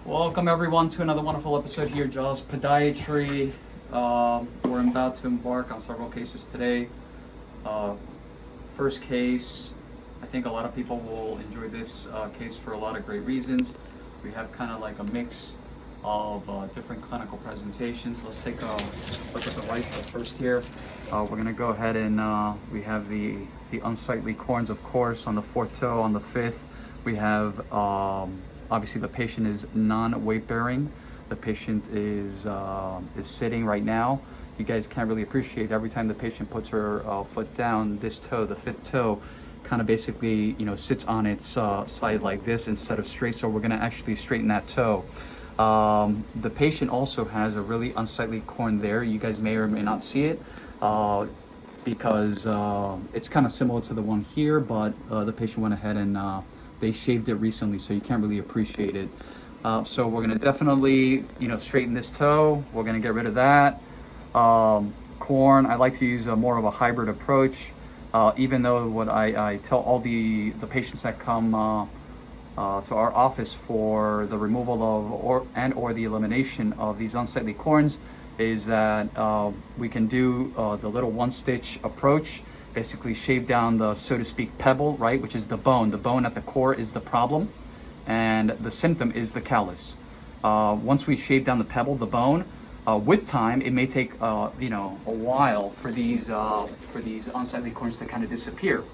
Welcome everyone to another wonderful episode here, Doctors of Podiatry. We're about to embark on several cases today. First case, I think a lot of people will enjoy this case for a lot of great reasons. We have kind of like a mix of different clinical presentations. Let's take a look at the right foot first here. We're gonna go ahead and we have the unsightly corns, of course, on the fourth toe, on the fifth. We have obviously the patient is non-weight bearing. The patient is sitting right now. You guys can't really appreciate every time the patient puts her foot down, this toe, the fifth toe, kind of basically, sits on its side like this instead of straight. So we're gonna actually straighten that toe. The patient also has a really unsightly corn there. You guys may or may not see it because it's kind of similar to the one here, but the patient went ahead and they shaved it recently, so you can't really appreciate it. So we're gonna definitely, straighten this toe. We're gonna get rid of that. Corn, I like to use more of a hybrid approach, even though what I tell all the patients that come to our office for the removal of or the elimination of these unsightly corns is that we can do the little one stitch approach. Basically shave down the, so to speak, pebble, right, which is the bone. The bone at the core is the problem, and the symptom is the callus. Once we shave down the pebble, the bone, with time, it may take a while for these unsightly corns to kind of disappear.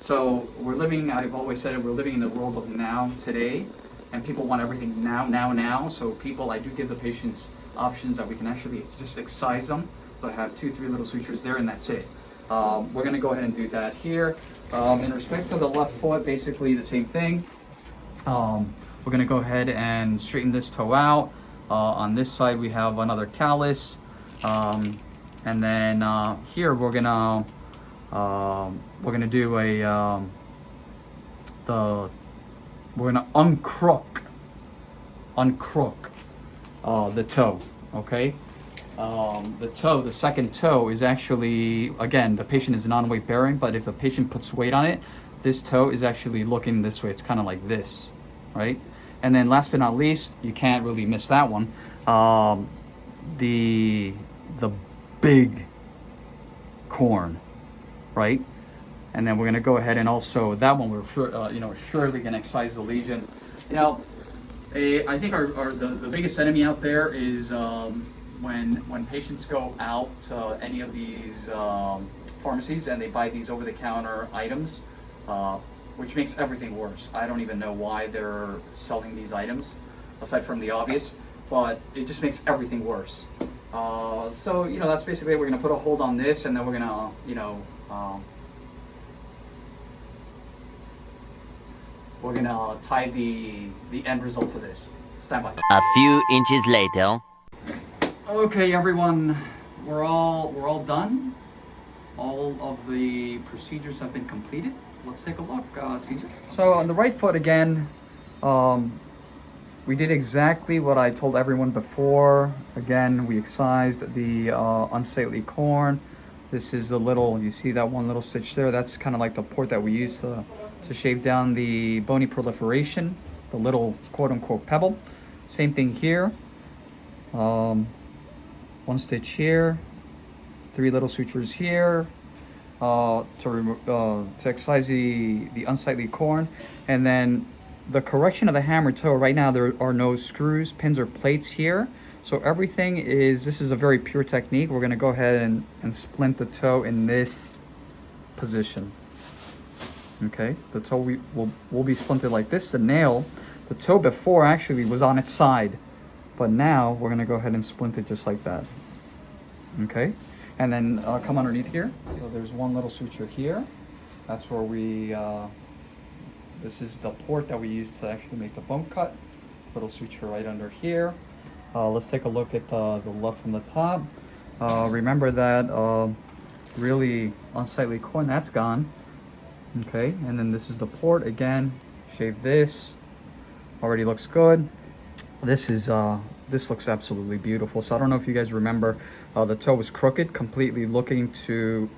So we're living, I've always said it, we're living in the world of now, today, and people want everything now. So I do give the patients options that we can actually just excise them. They'll have 2-3 little sutures there, and that's it. We're going to go ahead and do that here. In respect to the left foot, basically the same thing. We're going to go ahead and straighten this toe out. On this side, we have another callus. And then here we're going to do we're going to uncrook the toe, okay? The second toe is actually, again, the patient is non-weight bearing, but if the patient puts weight on it, this toe is actually looking this way. It's kind of like this, right? And then last but not least, you can't really miss that one. The big corn, right? And then we're gonna go ahead and also, that one we're surely gonna excise the lesion. I think the biggest enemy out there is when patients go out to any of these pharmacies and they buy these over-the-counter items, which makes everything worse. I don't even know why they're selling these items, aside from the obvious, but it just makes everything worse. So, that's basically it. We're gonna put a hold on this, and then we're gonna, we're gonna tie the end result to this. Stand by. A few inches later. Okay, everyone, we're all done. All of the procedures have been completed. Let's take a look, Caesar. So on the right foot again, we did exactly what I told everyone before. Again, we excised the unsightly corn. This is the little, you see that one little stitch there? That's kind of like the port that we use to shave down the bony proliferation, the little quote-unquote pebble. Same thing here. One stitch here, 3 little sutures here to excise the unsightly corn, and then the correction of the hammer toe. Right now there are no screws, pins, or plates here, so everything is. This is a very pure technique. We're going to go ahead and splint the toe in this position. Okay, the toe will be splinted like this. The nail, the toe before actually was on its side. But now we're gonna go ahead and splint it just like that. Okay, and then come underneath here. So there's one little suture here. That's where we, this is the port that we use to actually make the bone cut. Little suture right under here. Let's take a look at the left from the top. Remember that really unsightly corn, that's gone. Okay, and then this is the port again. Shave this. Already looks good. This looks absolutely beautiful. So I don't know if you guys remember, the toe was crooked, completely looking to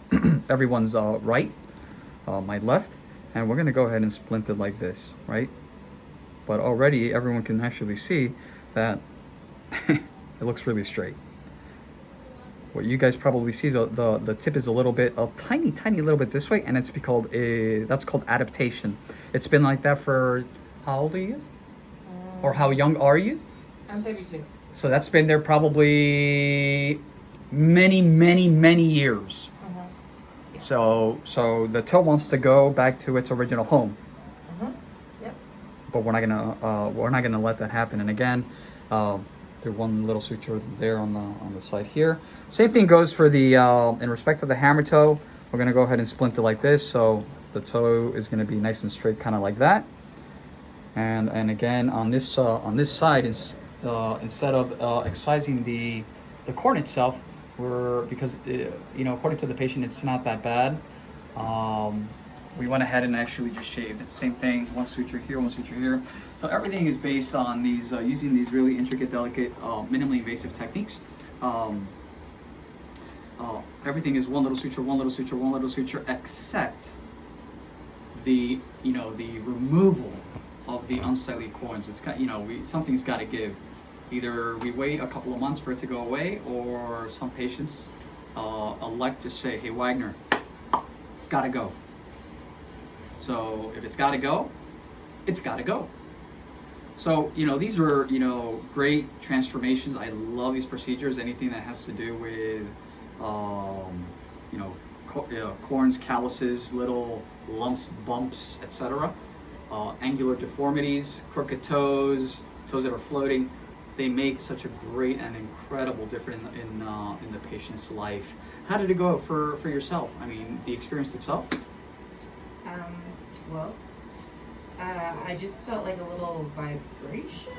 everyone's right, my left, and we're gonna go ahead and splint it like this, right? but already everyone can actually see that it looks really straight. What you guys probably see is the tip is a tiny little bit this way, and it's called that's called adaptation. It's been like that for, how old are you? Or how young are you? I'm 32. So that's been there probably many years. Yeah. So the toe wants to go back to its original home. Yep. But we're not gonna let that happen. And again, there's one little suture there on the side here. Same thing goes for the in respect to the hammer toe. We're gonna go ahead and splint it like this, so the toe is gonna be nice and straight, kind of like that. And again, on this side, instead of excising the corn itself, because according to the patient, it's not that bad. We went ahead and actually just shaved. Same thing, one suture here, one suture here. So everything is based on these using these really intricate, delicate, minimally invasive techniques. Everything is one little suture, one little suture, one little suture, except the removal of the unsightly corns. It's something's got to give. Either we wait a couple of months for it to go away, or some patients elect to say, "Hey, Wagner, it's got to go." So if it's got to go, it's got to go. So these are great transformations. I love these procedures. Anything that has to do with corns, calluses, little lumps, bumps, etc. Angular deformities, crooked toes that are floating, they make such a great and incredible difference in the patient's life. How did it go for yourself? I mean, the experience itself? I just felt like a little vibration.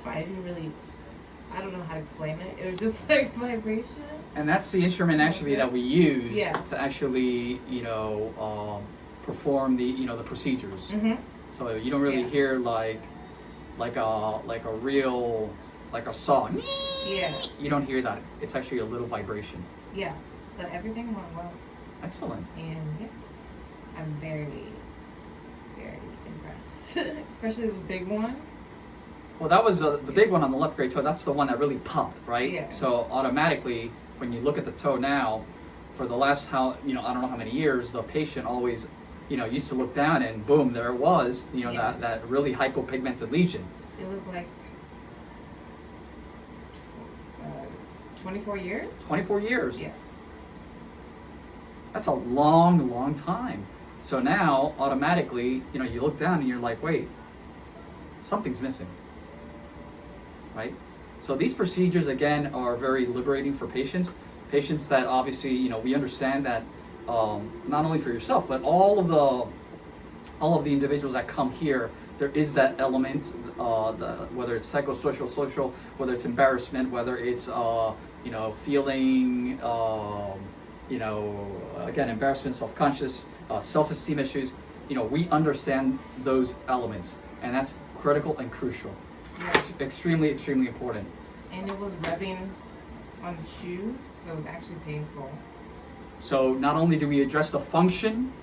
I don't know how to explain it. It was just like vibration. And that's the instrument actually that we use to actually, perform the procedures. Mm-hmm. So you don't really hear like a real, like a saw. Yeah. You don't hear that. It's actually a little vibration. Yeah, but everything went well. Excellent. And I'm very impressed, especially the big one. Well, that was the big one on the left great toe. That's the one that really popped, right? Yeah. So automatically, when you look at the toe now, for the last I don't know how many years, the patient always, used to look down and boom, there it was, that really hypopigmented lesion. It was like 24 years? 24 years. Yeah. That's a long time. So now, automatically, you look down and you're like, wait, something's missing, right? So these procedures, again, are very liberating for patients that obviously, we understand that not only for yourself, but all of the individuals that come here, there is that element, whether it's psychosocial, social, whether it's embarrassment, whether it's feeling, again, embarrassment, self-conscious, self-esteem issues. We understand those elements, and that's critical and crucial. Yeah. Extremely important. And it was rubbing on the shoes, so it was actually painful. So not only do we address the function,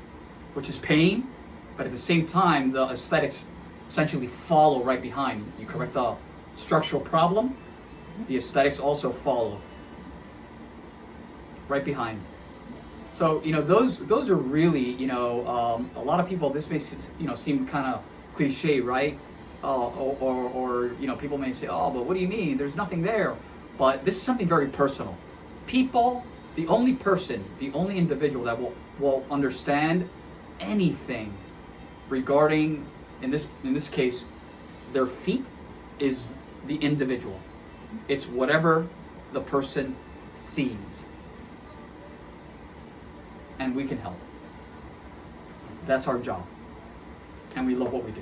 which is pain, but at the same time, the aesthetics essentially follow right behind. You correct the structural problem, the aesthetics also follow right behind. So those are really a lot of people. This may seem kind of cliche, right? Or people may say, oh, but what do you mean? There's nothing there. But this is something very personal. People, the only individual that will understand anything regarding, in this case, their feet is the individual. It's whatever the person sees. And we can help. That's our job. And we love what we do.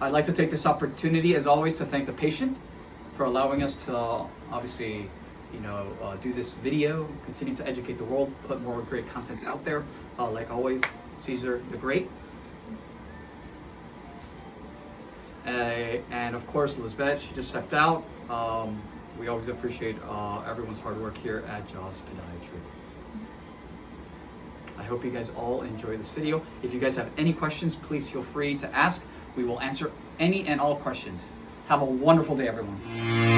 I'd like to take this opportunity, as always, to thank the patient for allowing us to obviously, do this video, continue to educate the world, put more great content out there. Like always, Caesar the Great. And of course, Lisbeth, she just stepped out. We always appreciate everyone's hard work here at Doctors of Podiatry. I hope you guys all enjoy this video. If you guys have any questions, please feel free to ask. We will answer any and all questions. Have a wonderful day, everyone.